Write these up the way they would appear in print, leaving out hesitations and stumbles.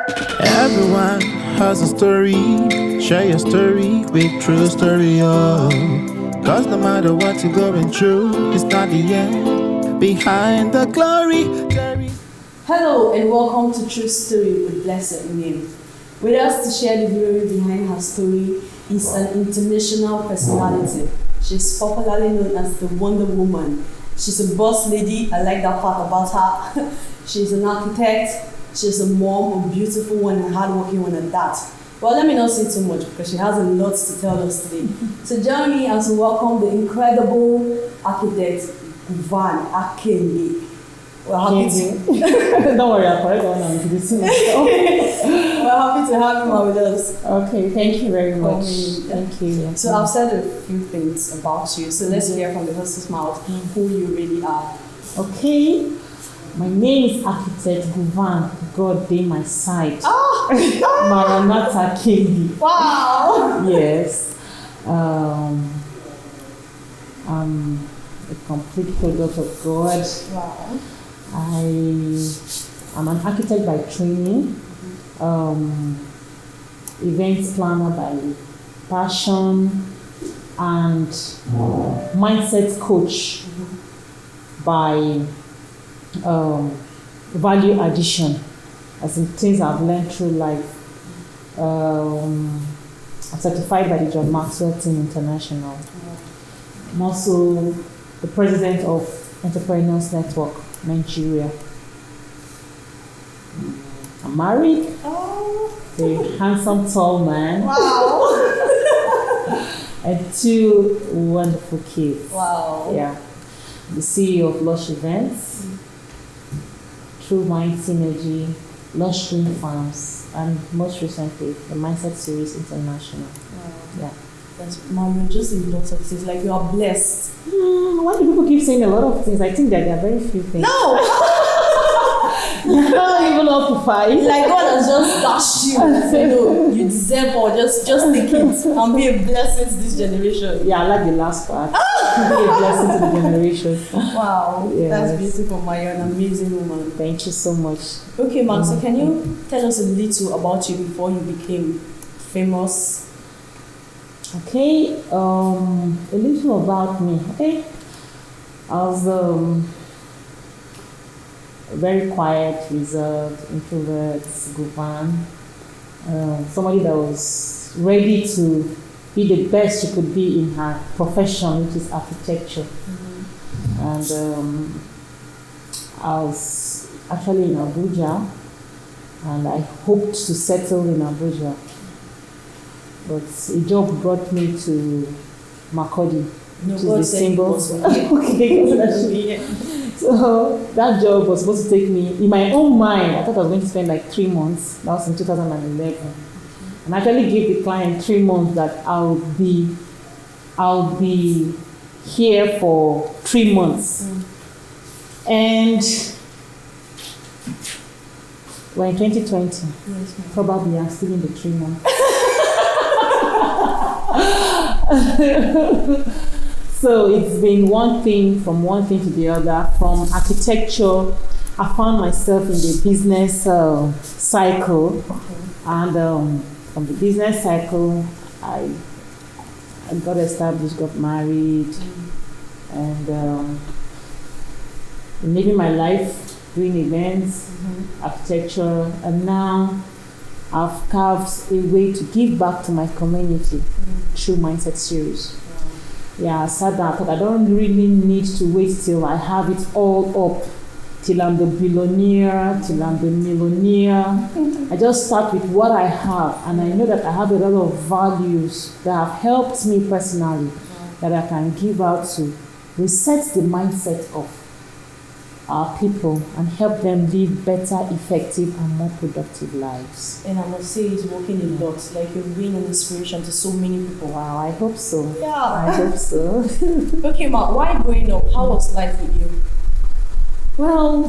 Everyone has a story. Share your story with TrueStory. Oh, cause no matter what you're going through, it's not the end. Behind the glory. Hello and welcome to TrueStory with Blessing Mnyim. With us to share the glory behind her story is an international personality. She's popularly known as the Wonder Woman. She's a boss lady. I like that part about her. She's an architect. She's a mom, a beautiful one, a hardworking one, and that. Well, let me not say too much because she has a lot to tell us today. So join me as we welcome the incredible architect, Nguvan Kyenge. We're happy to. Don't worry, I'll correct that one and introduce myself. We're happy to have you with us. Okay, thank you very much. Thank you. So I've said a few things about you. So let's hear from the horse's mouth who you really are. Okay, my name is Architect Nguvan. God be my side. Maranatha Kyenge. Wow. Yes. I'm a complete product of God. Wow. I am an architect by training, events planner by passion, and mindset coach by value addition, as in things I've learned through life. I'm certified by the John Maxwell Team International. I'm also the president of Entrepreneurs Network Nigeria. I'm married. Oh. A handsome, tall man. Wow. And 2 wonderful kids. Wow. Yeah. The CEO of Lush Events, True Mind Synergy, Lush Green Farms, and most recently, the Mindset Series International. Wow. Yeah. That's Mom, just a lot of things. Like you are blessed. Why do people keep saying a lot of things? I think that there are very few things. No! You don't even know to fight. Like God has just dashed you. No, you deserve more. Just take it and be a blessing to this generation. Yeah, I like the last part. Be a blessing to the generation. Wow, Yes. that's beautiful, Ma. You're an amazing woman. Thank you so much. Okay, ma'am. So can you tell us a little about you before you became famous? Okay, a little about me. Okay, I was very quiet, reserved, introvert, Nguvan. Somebody that was ready to be the best she could be in her profession, which is architecture. And I was actually in Abuja, and I hoped to settle in Abuja. But a job brought me to Makurdi, which is the symbol. Okay, so that job was supposed to take me, in my own mind, I thought I was going to spend like 3 months. That was in 2011. And I actually gave the client 3 months that I'll be here for 3 months. And we're in 2020. Yes, Probably I'm still in the 3 months. So it's been one thing to the other. From architecture, I found myself in the business cycle, and from the business cycle, I got established, got married, and living my life, doing events, architecture, and now I've carved a way to give back to my community through Mindset Series. Yeah, I sat down, I thought I don't really need to wait till I have it all up, till I'm the billionaire, till I'm the millionaire. I just start with what I have, and I know that I have a lot of values that have helped me personally that I can give out to reset the mindset of our people and help them live better, effective, and more productive lives. And I must say, it's working a lot. Like you're being an inspiration to so many people. Wow, I hope so. Yeah. I hope so. Okay, Ma, why growing up? How was life with you? Well,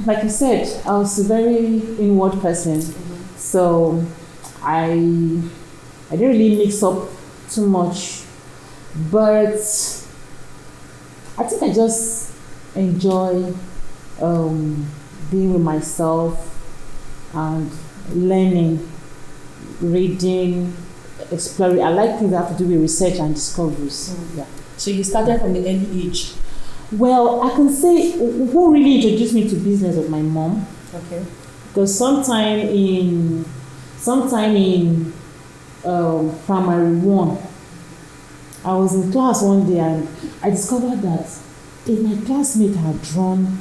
like I said, I was a very inward person. So I didn't really mix up too much. But I think I just enjoy being with myself and learning, reading, exploring. I like things that have to do with research and discoveries. Yeah. So you started from the early age. Well, I can say who really introduced me to business was my mom. Okay. Because sometime in primary one, I was in class one day and I discovered that my classmate had drawn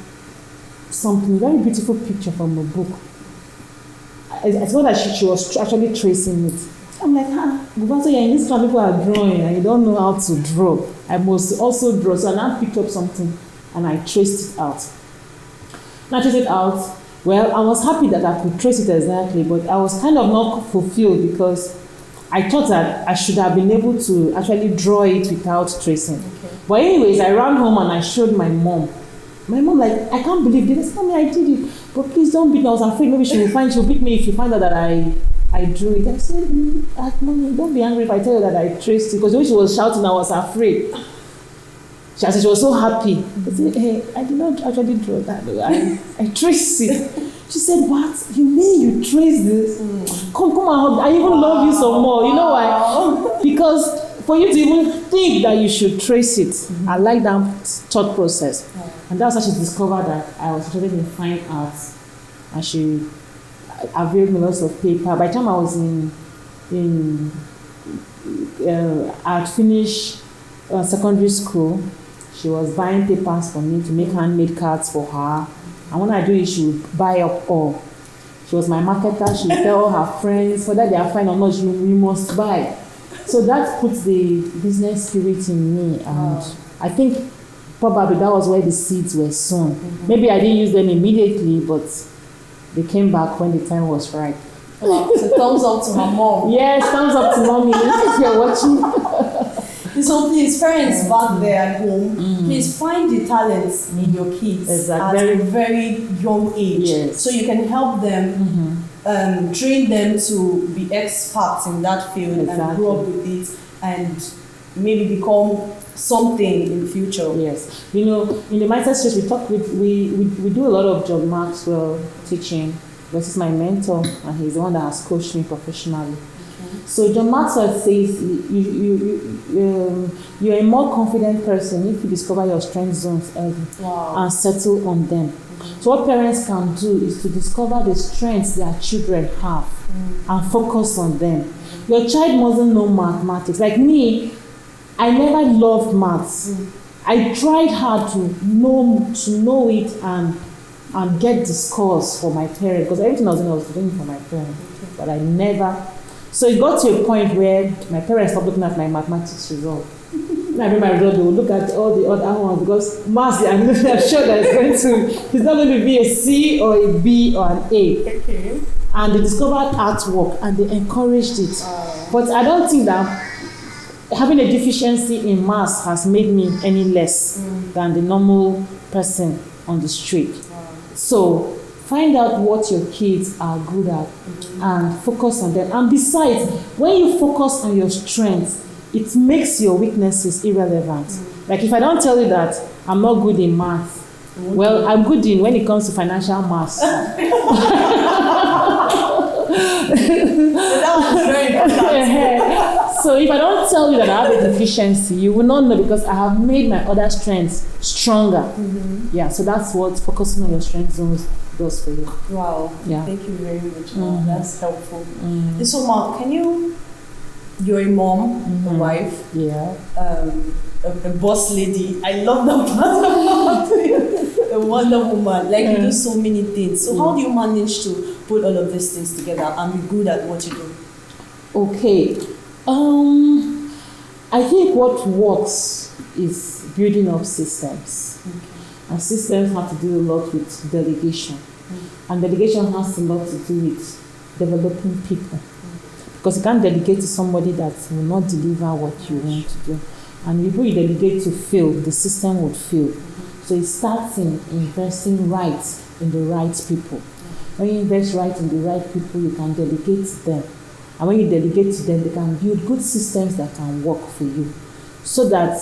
something, a very beautiful picture from a book. I saw that she was actually tracing it. I'm like, Nguvan, so in this class people are drawing and you don't know how to draw. I must also draw. So I now picked up something and I traced it out. When I traced it out, well, I was happy that I could trace it exactly, but I was kind of not fulfilled because I thought that I should have been able to actually draw it without tracing. Okay. But anyways, I ran home and I showed my mom. My mom like, I can't believe this. Mommy, I did it. But please don't beat me. I was afraid maybe she'll beat me if she finds out that I drew it. I said, Mommy, don't be angry if I tell you that I traced it. Because when she was shouting, I was afraid. She was so happy. I said, hey, I did not actually draw that. I traced it. She said, what? You mean you traced this? Come on, I even love you some more. You know why? Because for you to even think that you should trace it, I like that thought process. And that's how she discovered that I was interested in fine arts. And she availed me lots of paper. By the time I was I had finished secondary school, she was buying papers for me to make handmade cards for her. And when I do it, she would buy up all. She was my marketer. She would tell all her friends, whether they are fine or not, we must buy. So that puts the business spirit in me. And I think probably that was where the seeds were sown. Maybe I didn't use them immediately, but they came back when the time was right. Wow. So thumbs up to my mom. Yes, thumbs up to mommy. If you're watching. So please, parents back there at home, please find the talents in your kids at a very young age. Yes. So you can help them, train them to be experts in that field and grow up with it and maybe become something in the future. Yes. You know, in the mindset space, we do a lot of John Maxwell teaching. This is my mentor, and he's the one that has coached me professionally. So John Maxwell says you're a more confident person if you discover your strength zones early and settle on them. So what parents can do is to discover the strengths their children have and focus on them. Your child mustn't know mathematics. Like me, I never loved maths. I tried hard to know it and get the scores for my parents, because everything I was doing for my parents, but I never. So it got to a point where my parents stopped looking at my mathematics result. When I made my result, they would look at all the other ones, because maths, I'm sure that it's not going to be a C or a B or an A. Okay. And they discovered artwork and they encouraged it. But I don't think that having a deficiency in maths has made me any less than the normal person on the street. So find out what your kids are good at and focus on them. And besides, when you focus on your strengths, it makes your weaknesses irrelevant. Like if I don't tell you that I'm not good in math, well, I'm good in when it comes to financial maths. So that was very important. So if I don't tell you that I have a deficiency, you will not know, because I have made my other strengths stronger. Yeah, so that's what focusing on your strength zones does for you. Wow. Yeah. Thank you very much. That's helpful. So, Ma, you're a mom, a wife, Yeah. a boss lady. I love that part about you. A Wonder Woman. Like you do so many things. So how do you manage to put all of these things together and be good at what you do? Okay. I think what works is building up systems. And systems have to do a lot with delegation. And delegation has a lot to do with developing people. Because you can't delegate to somebody that will not deliver what you want to do. And if you delegate to fail, the system would fail. So it starts in investing right in the right people. When you invest right in the right people, you can delegate to them. And when you delegate to them, they can build good systems that can work for you. So that,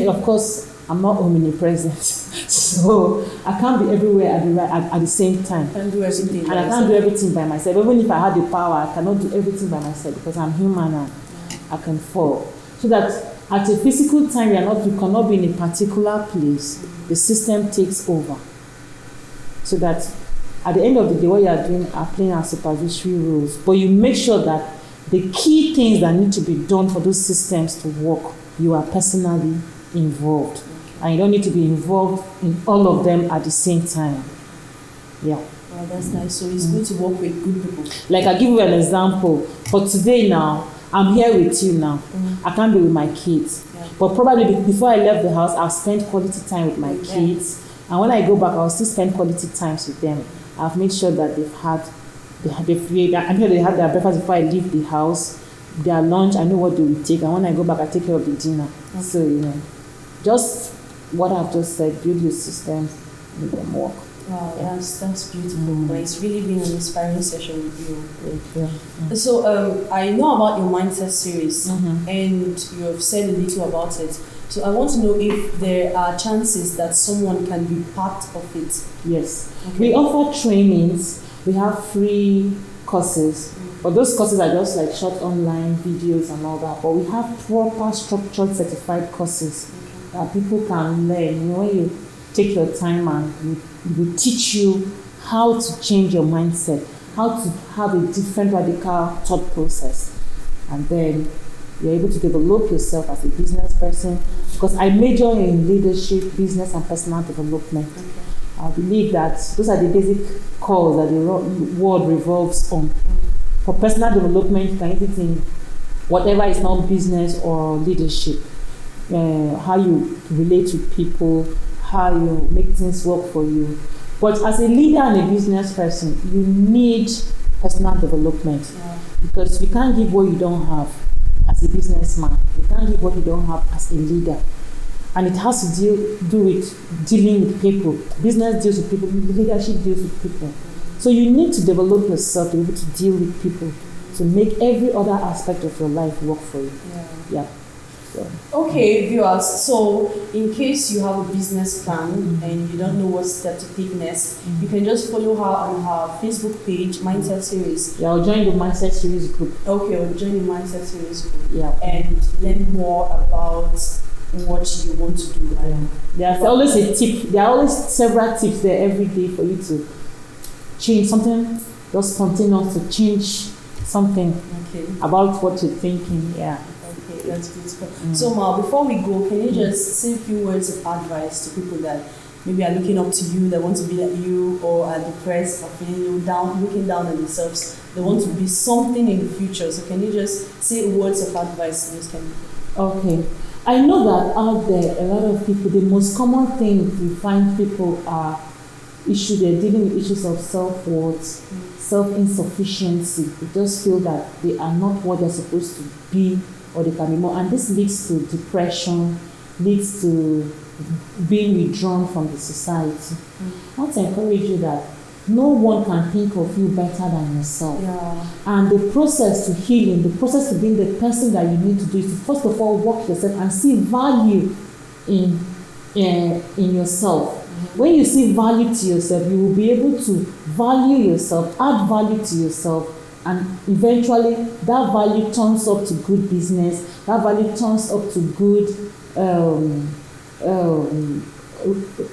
of course, I'm not omnipresent. So I can't be everywhere at the same time. Can't do everything. And I can't do everything by myself. Even if I had the power, I cannot do everything by myself because I'm human and I can fall. So that at a physical time, you cannot be in a particular place. The system takes over. So that at the end of the day, what you are doing are playing our supervisory roles. But you make sure that the key things that need to be done for those systems to work, you are personally involved. And you don't need to be involved in all of them at the same time. Yeah. Wow, that's nice. So it's good to work with good people. Like I give you an example. For today now, I'm here with you now. I can't be with my kids. Yeah. But probably before I left the house, I've spent quality time with my kids. And when I go back, I'll still spend quality times with them. I've made sure that I'm sure they had their breakfast before I leave the house. Their lunch, I know what they will take. And when I go back, I take care of the dinner. Okay. So, just what I've just said, build your systems, make them work. Wow, that's beautiful. It's really been an inspiring session with you. Yeah. So I know about your mindset series, and you have said a little about it. So I want to know if there are chances that someone can be part of it. Yes. Okay. We offer trainings. We have free courses. But those courses are just like short online videos and all that. But we have proper structured certified courses that people can learn. When you take your time and we teach you how to change your mindset, how to have a different radical thought process. And then you're able to develop yourself as a business person. Because I major in leadership, business, and personal development. Okay. I believe that those are the basic cores that the world revolves on. For personal development, you can use it in whatever is not business or leadership. How you relate with people, how you make things work for you. But as a leader and a business person, you need personal development. Yeah. Because you can't give what you don't have as a businessman. You can't give what you don't have as a leader. And it has to do with dealing with people. Business deals with people, leadership deals with people. So you need to develop yourself to be able to deal with people, to make every other aspect of your life work for you. Yeah. So. Okay, viewers. So in case you have a business plan and you don't know what step to take next, you can just follow her on her Facebook page, Mindset Series. Yeah, I'll join the Mindset Series group. Okay, I'll join the Mindset Series group. Yeah. And learn more about what you want to do. There's always a tip. There are always several tips there every day for you to change something, just spontaneous to change something about what you're thinking. Yeah. Okay, that's beautiful. So Ma, before we go, can you just say a few words of advice to people that maybe are looking up to you, that want to be like you, or are depressed or feeling down, looking down on themselves? They want to be something in the future. So can you just say words of advice to those kind of people? Okay. I know that out there, a lot of people, the most common thing we find people are they're dealing with issues of self-worth, self-insufficiency. They just feel that they are not what they're supposed to be, or they can be more. And this leads to depression, leads to being withdrawn from the society. I want to encourage you that no one can think of you better than yourself. Yeah. And the process to healing, the process to being the person that you need to do is to first of all work yourself and see value in yourself. When you see value to yourself, you will be able to value yourself, add value to yourself, and eventually that value turns up to good business, that value turns up to good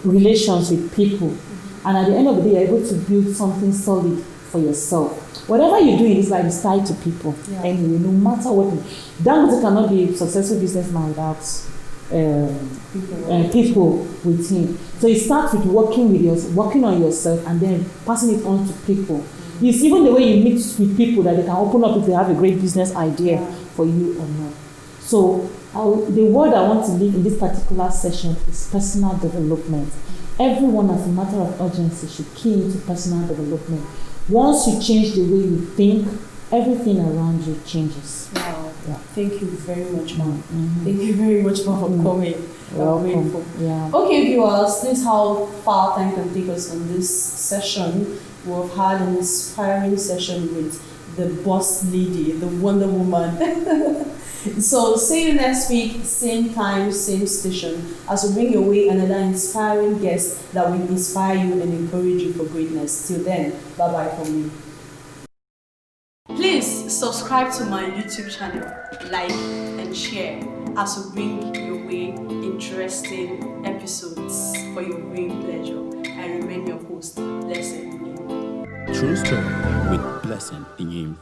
relations with people. And at the end of the day, you're able to build something solid for yourself. Whatever you do in this life is tied to people. Yeah. Anyway, no matter what. Dangote cannot be a successful businessman without people with him. So it starts with working on yourself and then passing it on to people. It's even the way you meet with people that they can open up if they have a great business idea for you or not. So the word I want to leave in this particular session is personal development. Everyone, as a matter of urgency, should key into personal development. Once you change the way you think, everything around you changes. Wow. Yeah. Thank you very much, Mom. Thank you very much, Mom, for coming. Welcome. Yeah. Okay, viewers, this is how far time can take us on this session. We've had an inspiring session with the boss lady, the Wonder Woman. So see you next week, same time, same station, as we bring your way another inspiring guest that will inspire you and encourage you for greatness. Till then, bye-bye from me. Please subscribe to my YouTube channel, like and share as we bring your way interesting episodes for your viewing pleasure. I remain your host, Blessing Mnyim. True Story with Blessing Mnyim.